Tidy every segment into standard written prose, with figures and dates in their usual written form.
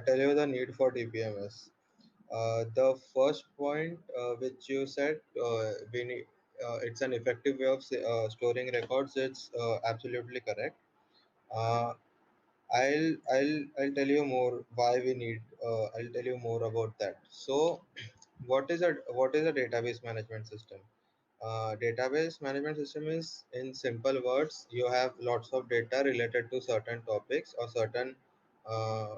tell you the need for DPMS. The first point which you said, we need, it's an effective way of storing records. It's absolutely correct. Uh, I'll tell you more why we need. I'll tell you more about that. So, what is a database management system? Database management system is, in simple words, you have lots of data related to certain topics or certain uh,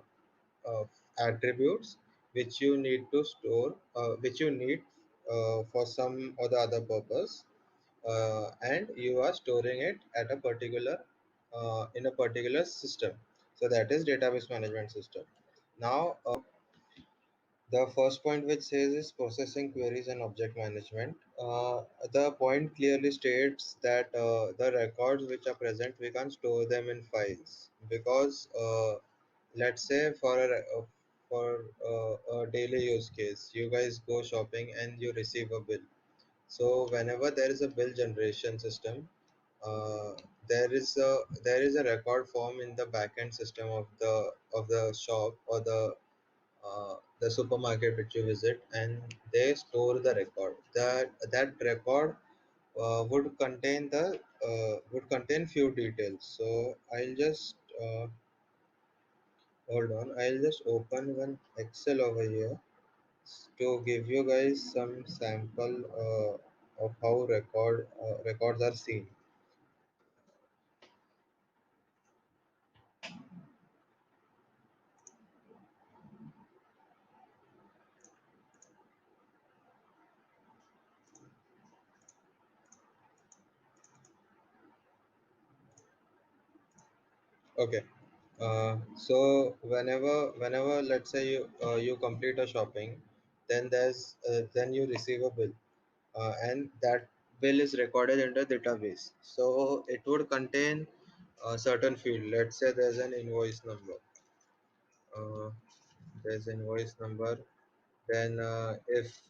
uh, attributes which you need to store, which you need for some or the other purpose, and you are storing it at a particular in a particular system. So that is database management system. Now, the first point which says is processing queries and object management. The point clearly states that the records which are present, we can store them in files because let's say for a daily use case, you guys go shopping and you receive a bill. So whenever there is a bill generation system, uh, there is a record form in the backend system of the shop or the supermarket which you visit, and they store the record. That record would contain few details. So I'll just hold on. I'll just open one Excel over here to give you guys some sample of how records are seen. Okay. So whenever let's say you complete a shopping, then you receive a bill, and that bill is recorded in the database. So it would contain a certain field. Let's say there's an invoice number. Uh, there's invoice number. Then if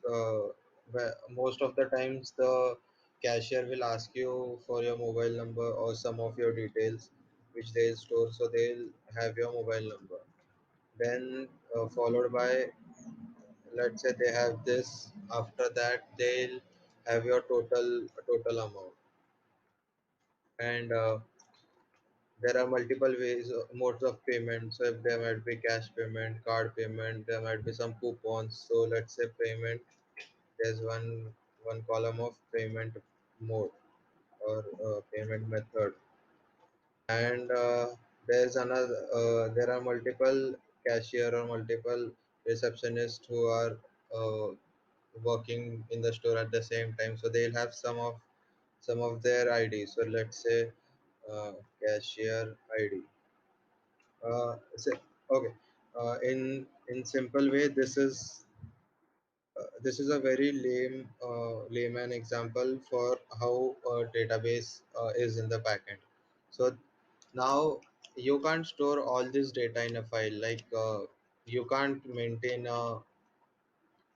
most of the times the cashier will ask you for your mobile number or some of your details which they'll store, so they'll have your mobile number. Then followed by, let's say they have this, after that they'll have your total amount. And there are multiple ways, modes of payment. So if there might be cash payment, card payment, there might be some coupons. So let's say payment, there's one column of payment mode or payment method. And there are multiple cashier or multiple receptionists who are uh, working in the store at the same time, so they'll have some of their IDs. So let's say cashier ID. So, okay. In simple way, this is a very layman example for how a database is in the backend. So now you can't store all this data in a file. Like you can't maintain a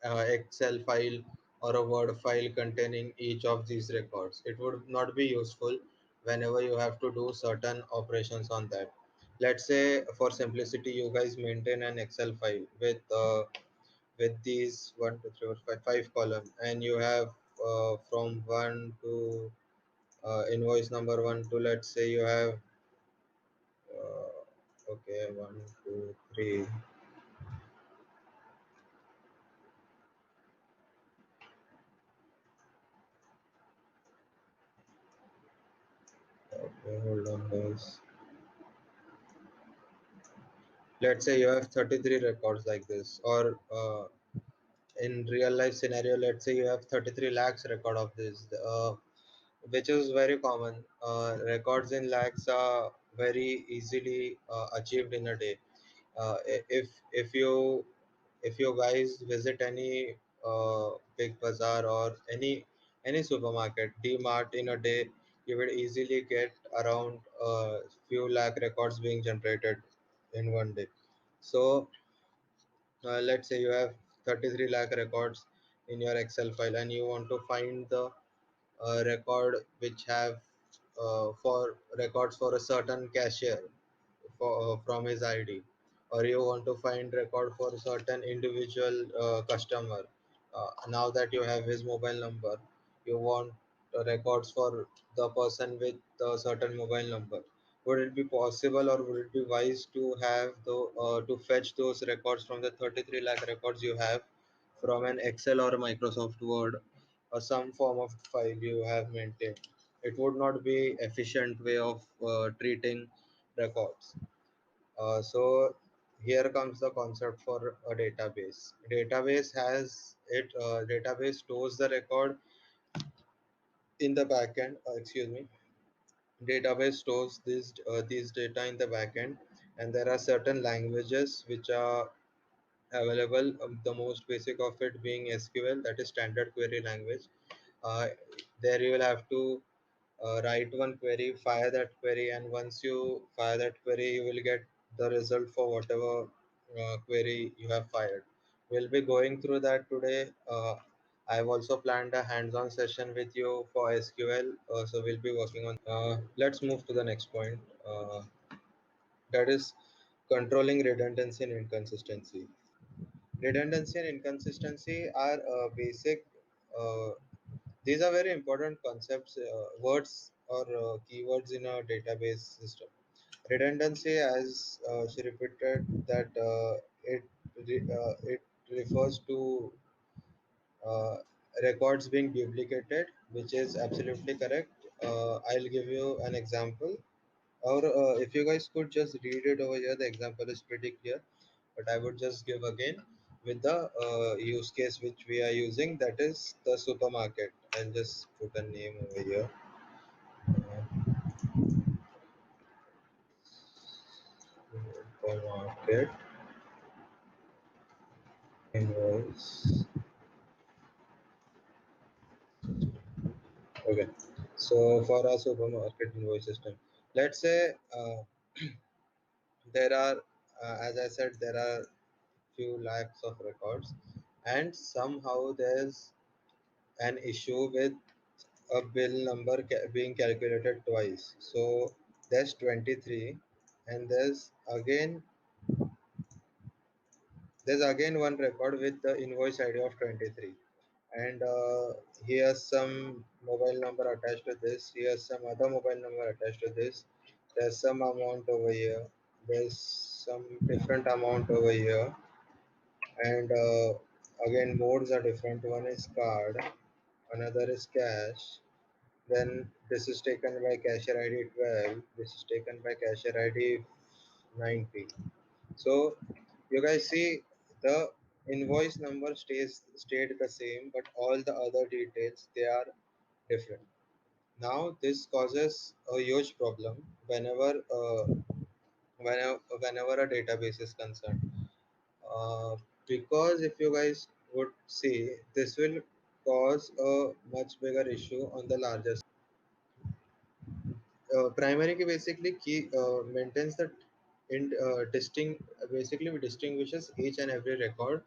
Excel file or a Word file containing each of these records. It would not be useful whenever you have to do certain operations on that. Let's say for simplicity, you guys maintain an Excel file with these 1, 2, 3, 4, 5 column, and you have from one to invoice number one to, let's say you have okay, 1, 2, 3. Okay, hold on, guys. Let's say you have 33 records like this, or in real life scenario, let's say you have 33 lakhs record of this, which is very common. Records in lakhs are very easily achieved in a day. If you guys visit any big bazaar or any supermarket, D-Mart, in a day, you will easily get around few lakh records being generated in one day. So let's say you have 33 lakh records in your Excel file, and you want to find the record which have for records for a certain cashier from his ID or you want to find record for a certain individual customer. Now that you have his mobile number, you want records for the person with a certain mobile number. Would it be possible, or would it be wise to have the to fetch those records from the 33 lakh records you have from an Excel or Microsoft Word or some form of file you have maintained? It would not be efficient way of treating records. So here comes the concept for a database. Database stores the record in the backend. Excuse me. Database stores these data in the backend, and there are certain languages which are available. The most basic of it being SQL, that is standard query language. Uh, there you will have to write one query, fire that query, and once you fire that query, you will get the result for whatever query you have fired. We'll be going through that today. I've also planned a hands-on session with you for SQL, so we'll be working on. Let's move to the next point. That is controlling redundancy and inconsistency. Redundancy and inconsistency are basic. Uh, these are very important concepts, words or keywords in a database system. Redundancy, as she repeated, that it refers to uh, records being duplicated, which is absolutely correct. I'll give you an example, or if you guys could just read it over here, the example is pretty clear. But I would just give again with the use case which we are using, that is the supermarket. I'll just put a name over here. Supermarket invoice. Okay. So for our supermarket invoice system, let's say there are, as I said, there are few lakhs of records, and somehow there's an issue with a bill number being calculated twice. So there's 23, and there's again one record with the invoice ID of 23. And here's some mobile number attached to this. Here's some other mobile number attached to this. There's some amount over here. There's some different amount over here. And again, modes are different. One is card, another is cash. Then this is taken by cashier ID 12. This is taken by cashier ID 90. So you guys see the invoice number stayed the same, but all the other details, they are different. Now this causes a huge problem whenever a database is concerned. Because if you guys would see, this will cause a much bigger issue on the larger. Primary key basically key maintains that in basically distinguishes each and every record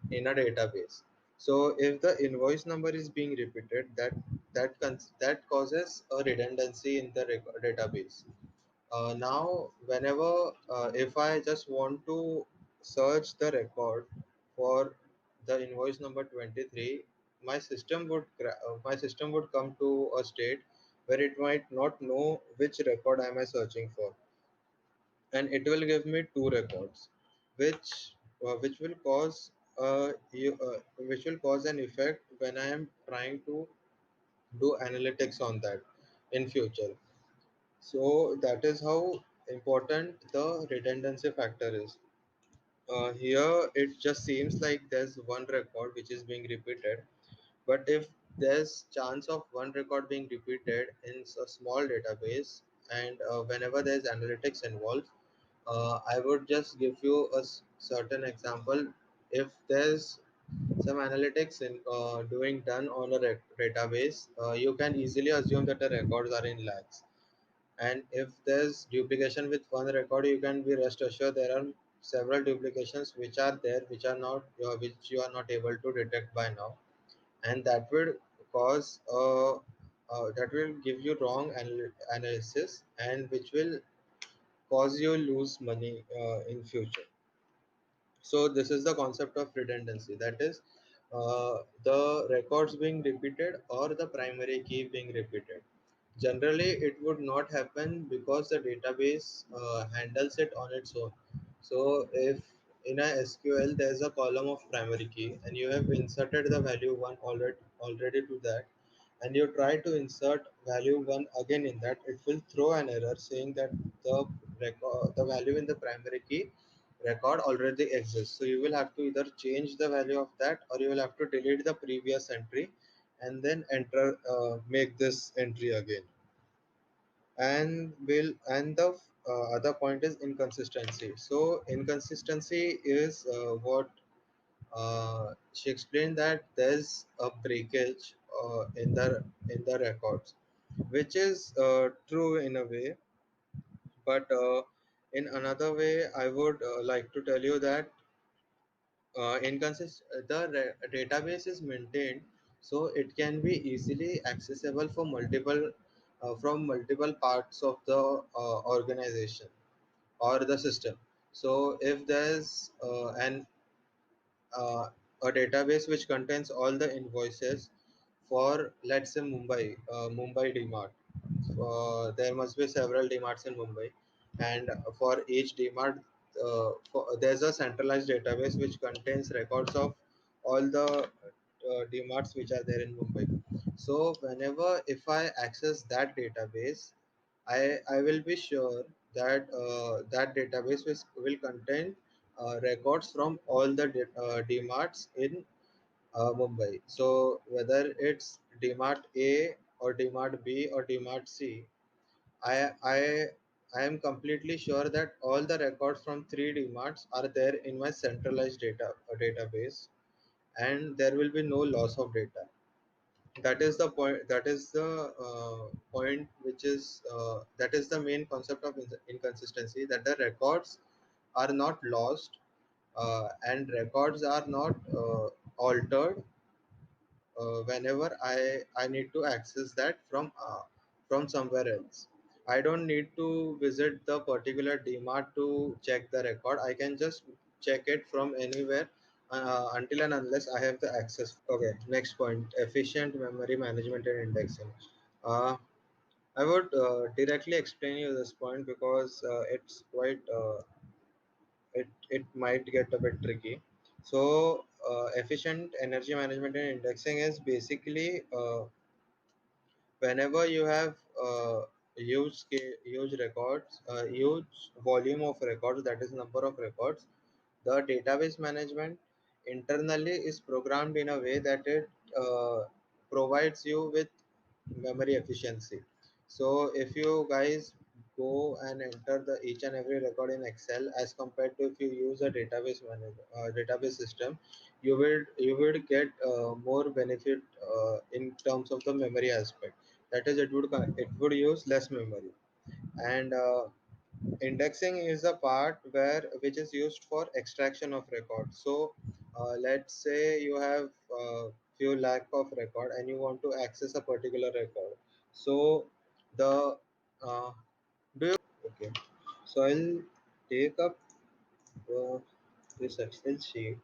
in a database. So if the invoice number is being repeated, that causes a redundancy in the database. Now whenever if I just want to search the record for the invoice number 23, my system would come to a state where it might not know which record am I searching for, and it will give me two records, which will cause which will cause an effect when I am trying to do analytics on that in future. So that is how important the redundancy factor is. Here it just seems like there's one record which is being repeated, but if there's chance of one record being repeated in a small database, and whenever there's analytics involved, I would just give you a certain example. If there's some analytics in doing done on a database, you can easily assume that the records are in lakhs. And if there's duplication with one record, you can be rest assured there are several duplications which are there, which you are not able to detect by now, and that will give you wrong analysis, and which will cause you lose money in future. So this is the concept of redundancy. That is, the records being repeated or the primary key being repeated. Generally, it would not happen because the database handles it on its own. So if in a SQL there's a column of primary key and you have inserted the value one already to that, and you try to insert value one again in that, it will throw an error saying that the value in the primary key record already exists. So you will have to either change the value of that, or you will have to delete the previous entry and then enter make this entry again. And the other point is inconsistency. So inconsistency is what she explained, that there's a breakage in the records, which is true in a way, but in another way I would like to tell you that database is maintained so it can be easily accessible for multiple from multiple parts of the organization or the system. So if there's a database which contains all the invoices for, let's say, Mumbai DMart. There must be several DMarts in Mumbai, and for each DMart, there's a centralized database which contains records of all the DMarts which are there in Mumbai. So whenever if I access that database, I will be sure that that database will contain records from all the DMarts in Mumbai. So whether it's DMart A or DMart B or DMart C, I I I am completely sure that all the records from three DMarts are there in my centralized database, and there will be no loss of data. That is the point. That is the point which is that is the main concept of inconsistency. That the records are not lost, and records are not altered whenever I need to access that from somewhere else. I don't need to visit the particular DMart to check the record. I can just check it from anywhere until and unless I have the access. Okay, next point: efficient memory management and indexing. Uh, I would directly explain you this point because it's quite it might get a bit tricky. So, efficient energy management and indexing is basically whenever you have huge records, huge volume of records, that is number of records, the database management internally is programmed in a way that it provides you with memory efficiency. So if you guys go and enter the each and every record in Excel as compared to if you use a database system, you will get more benefit in terms of the memory aspect. That is, it would use less memory. And indexing is a part where which is used for extraction of records. So let's say you have few lakh of record and you want to access a particular record. So the do you okay, so I'll take up uh, this Excel sheet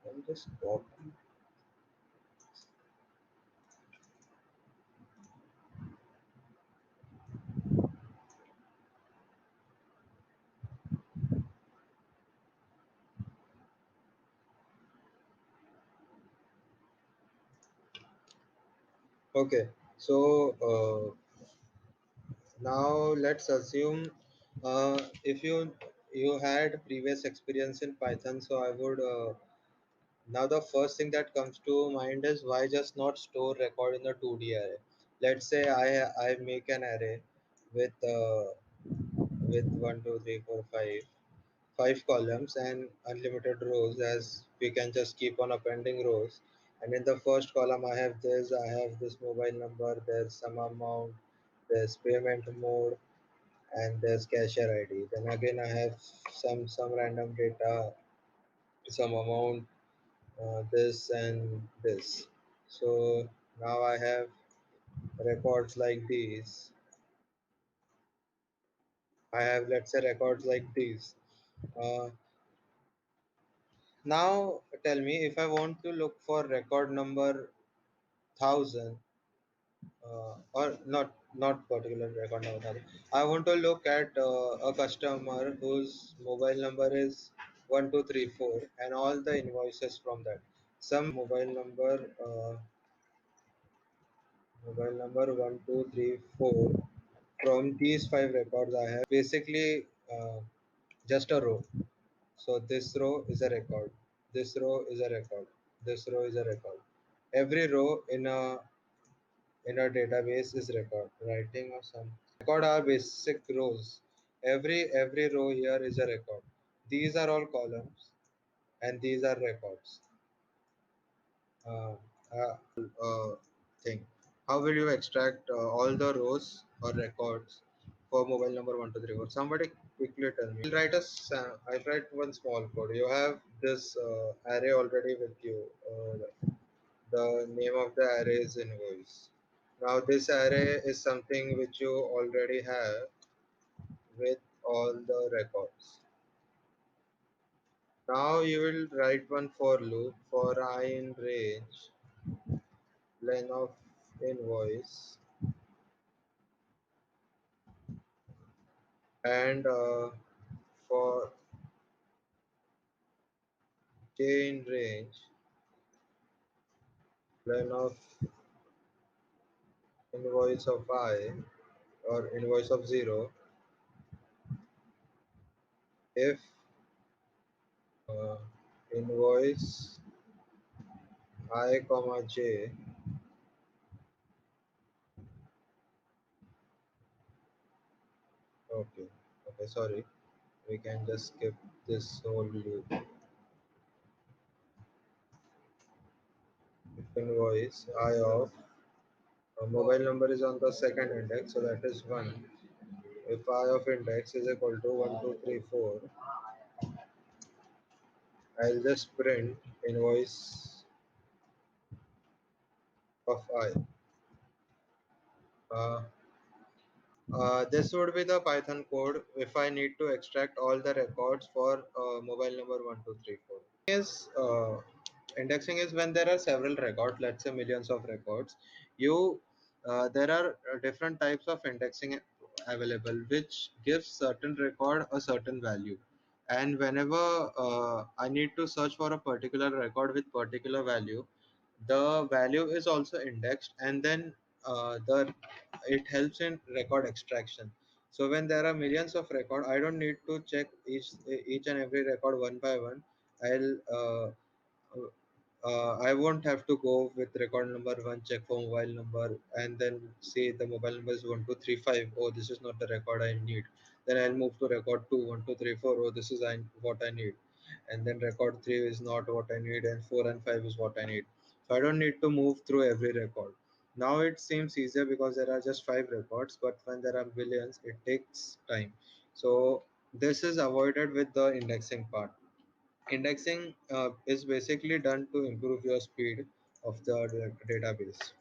and just copy. Okay, so now let's assume if you had previous experience in Python, so I would now the first thing that comes to mind is why just not store record in the 2D array. Let's say I make an array with 1 2 3 4 5 columns and unlimited rows, as we can just keep on appending rows. And in the first column I have this mobile number, there's some amount, there's payment mode, and there's cashier ID. Then again I have some random data, some amount, this and this. So now I have records like these. I have, let's say, records like these. Uh, Now tell me, if I want to look for record number 1000, or not particular record number 1000, I want to look at a customer whose mobile number is 1234 and all the invoices from that. Some mobile number 1234, from these five records I have basically just a row. So this row is a record, this row is a record, this row is a record. Every row in a database is record. Writing or some record are basic rows. Every row here is a record. These are all columns and these are records. Uh, thing. How will you extract all the rows or records for mobile number 1234? Somebody quickly tell me. I'll write one small code. You have this array already with you. The name of the array is invoice. Now this array is something which you already have with all the records. Now you will write one for loop for I in range len of invoice and for j in range len of invoice of I or invoice of 0 if uh, invoice I comma j. Okay, okay, sorry, we can just skip this whole loop. If invoice I of mobile number is on the second index, so that is 1. If I of index is equal to 1234, I'll just print invoice of I. Uh, this would be the Python code if I need to extract all the records for mobile number 1234. Is indexing is when there are several records, let's say millions of records. You There are different types of indexing available, which gives certain record a certain value. And whenever I need to search for a particular record with particular value, the value is also indexed, and then the it helps in record extraction. So when there are millions of record, I don't need to check each and every record one by one. I'll I won't have to go with record number one, check for mobile number, and then say the mobile number is 1235. Oh, this is not the record I need. Then I'll move to record two, 1234. Oh, this is what I need. And then record three is not what I need, and four and five is what I need. So I don't need to move through every record. Now it seems easier because there are just five records, but when there are billions, it takes time. So this is avoided with the indexing part. Indexing is basically done to improve your speed of the database.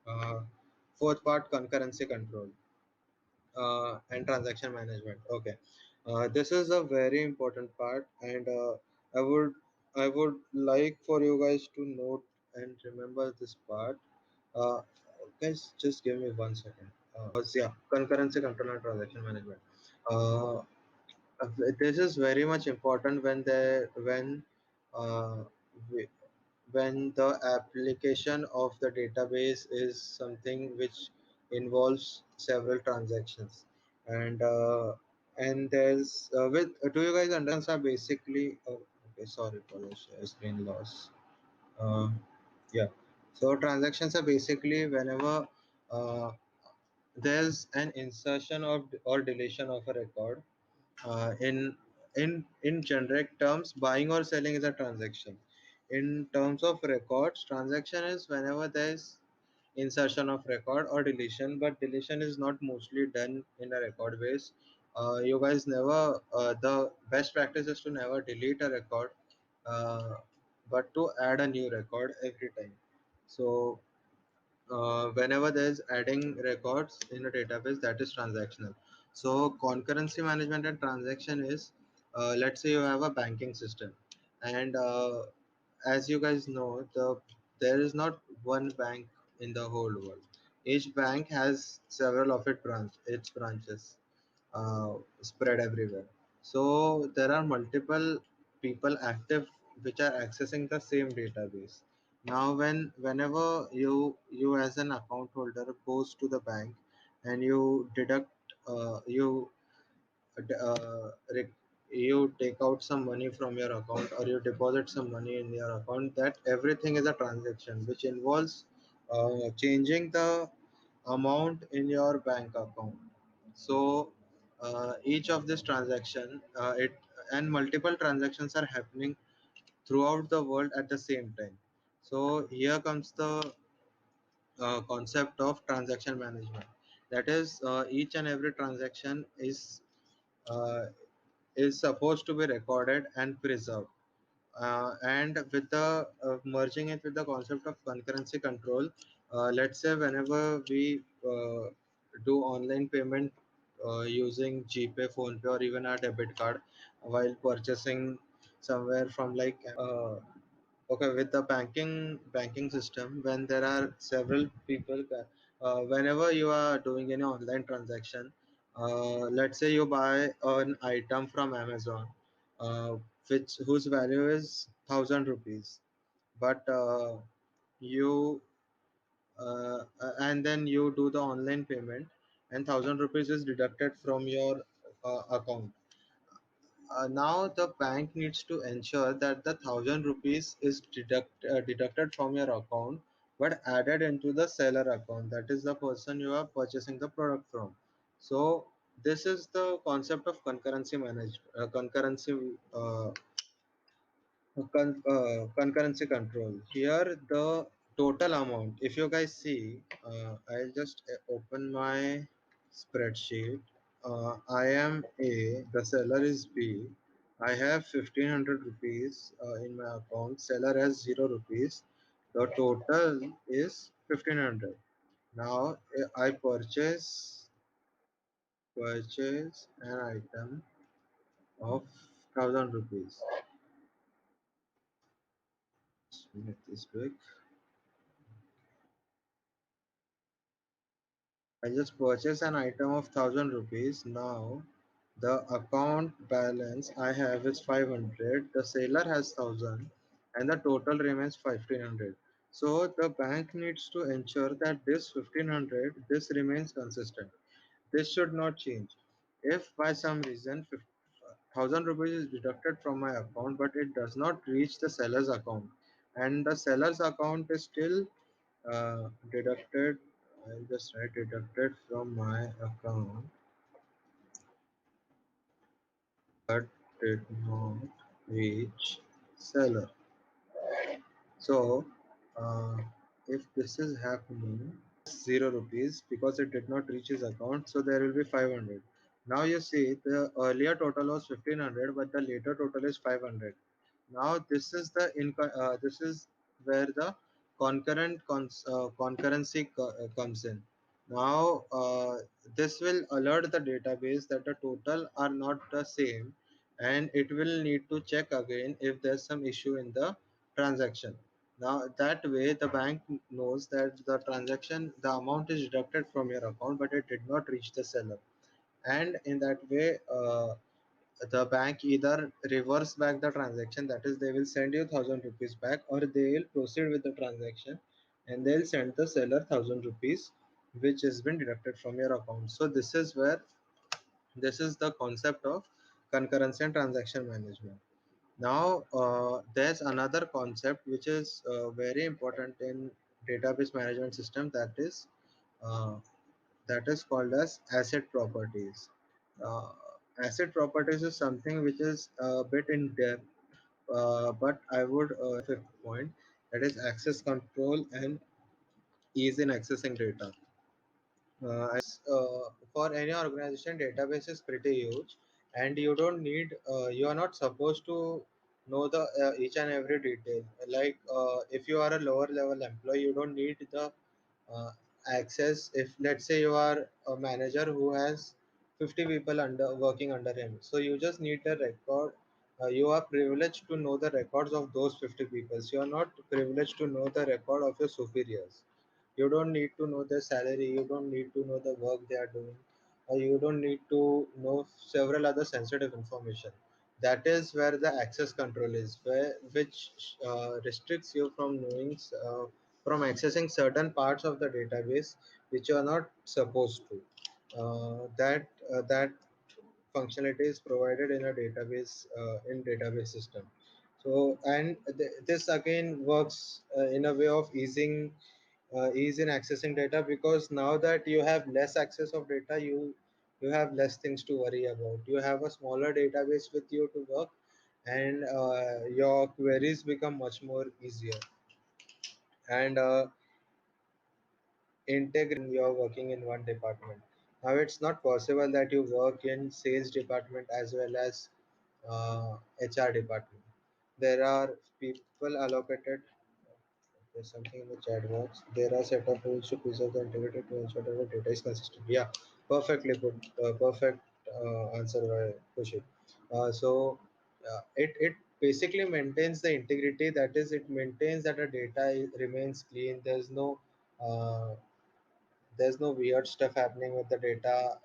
Uh, Fourth part, concurrency control and transaction management. Okay, this is a very important part, and I would I would like for you guys to note and remember this part. Uh, Guys, just give me 1 second. Yeah, concurrency control and transaction management. Uh, this is very much important uh, we- when the application of the database is something which involves several transactions, and there's with do you guys understand are basically okay, sorry for the screen loss. uh, yeah, so transactions are basically whenever uh, there's an insertion or deletion of a record. In generic terms, buying or selling is a transaction. In terms of records, transaction is whenever there is insertion of record or deletion, but deletion is not mostly done in a record base. You guys never The best practice is to never delete a record, uh, but to add a new record every time. So whenever there's adding records in a database, that is transactional. So concurrency management and transaction is, let's say you have a banking system, And as you guys know, there is not one bank in the whole world. Each bank has several of its branches spread everywhere. So there are multiple people active which are accessing the same database. Now, whenever you as an account holder goes to the bank and you deduct you you take out some money from your account or you deposit some money in your account, that everything is a transaction which involves changing the amount in your bank account. So each of this transaction it and multiple transactions are happening throughout the world at the same time. So here comes the concept of transaction management. That is, each and every transaction uh, is supposed to be recorded and preserved. And with the merging it with the concept of concurrency control, let's say whenever we do online payment using GPay, PhonePe, or even a debit card while purchasing somewhere from like okay, with the banking system, when there are several people, whenever you are doing any online transaction, let's say you buy an item from Amazon, uh, which whose value is 1,000 rupees, but you and then you do the online payment, and 1,000 rupees is deducted from your account. Now the bank needs to ensure that the 1,000 rupees is deducted from your account but added into the seller account, that is the person you are purchasing the product from. So this is the concept of concurrency control. Here the total amount, if you guys see, I'll just open my spreadsheet. I am A, the seller is B. I have 1,500 rupees in my account, seller has 0 rupees. The total is 1,500. Now I purchase an item of 1,000 rupees. Let's make this big. I just purchased an item of 1,000 rupees. Now the account balance I have is 500. The seller has 1,000, and the total remains 1,500. So the bank needs to ensure that this 1,500 this remains consistent. This should not change. If by some reason 1,000 rupees is deducted from my account, but it does not reach the seller's account, and the seller's account is still deducted, I'll just write deducted from my account, but did not reach seller. So, uh, if this is happening, 0 rupees because it did not reach his account, so there will be 500. Now you see the earlier total was 1,500, but the later total is 500. Now this is where the concurrency comes in. Now this will alert the database that the total are not the same, and it will need to check again if there's some issue in the transaction. Now that way the bank knows that the transaction, the amount is deducted from your account, but it did not reach the seller, and in that way the bank either reverse back the transaction, that is they will send you 1,000 rupees back, or they will proceed with the transaction and they'll send the seller 1,000 rupees which has been deducted from your account. So this is the concept of concurrency and transaction management. Now there's another concept which is very important in database management system, uh, that is called as asset properties. Uh, Asset properties is something which is a bit in depth, but I would fifth point, that is access control and ease in accessing data. For any organization, database is pretty huge, and you are not supposed to know the each and every detail. Like if you are a lower level employee, you don't need the uh, access. If let's say you are a manager who has 50 people under working under him, so you just need the record. You are privileged to know the records of those 50 people. You are not privileged to know the record of your superiors. You don't need to know their salary, you don't need to know the work they are doing, or you don't need to know several other sensitive information. That is where the access control is, which restricts you from knowing, from accessing certain parts of the database which you are not supposed to. That functionality is provided in a database, in database system. So, and this again works in a way of ease in accessing data, because now that you have less access of data, you have less things to worry about. You have a smaller database with you to work, and your queries become much more easier. And you're working in one department. Now it's not possible that you work in sales department as well as HR department. There are people allocated. There's something in the chat box. There are set of rules to preserve the integrity to ensure that the data is consistent. Yeah, perfectly put. Perfect answer by Kushik. It basically maintains the integrity. That is, it maintains that the data remains clean. There's no weird stuff happening with the data.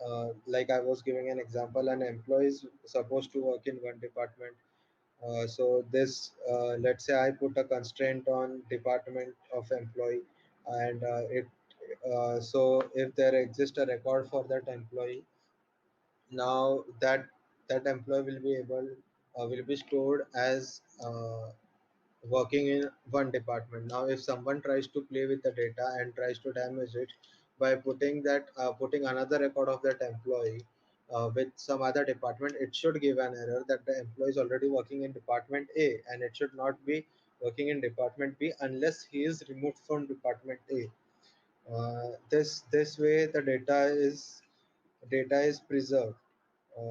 Like I was giving an example, an employee is supposed to work in one department. So this, let's say I put a constraint on department of employee, and it so if there exists a record for that employee, now that employee will be stored as working in one department. Now, if someone tries to play with the data and tries to damage it by putting another record of that employee with some other department, it should give an error that the employee is already working in department A, and it should not be working in department B unless he is removed from department A. This way the data is preserved.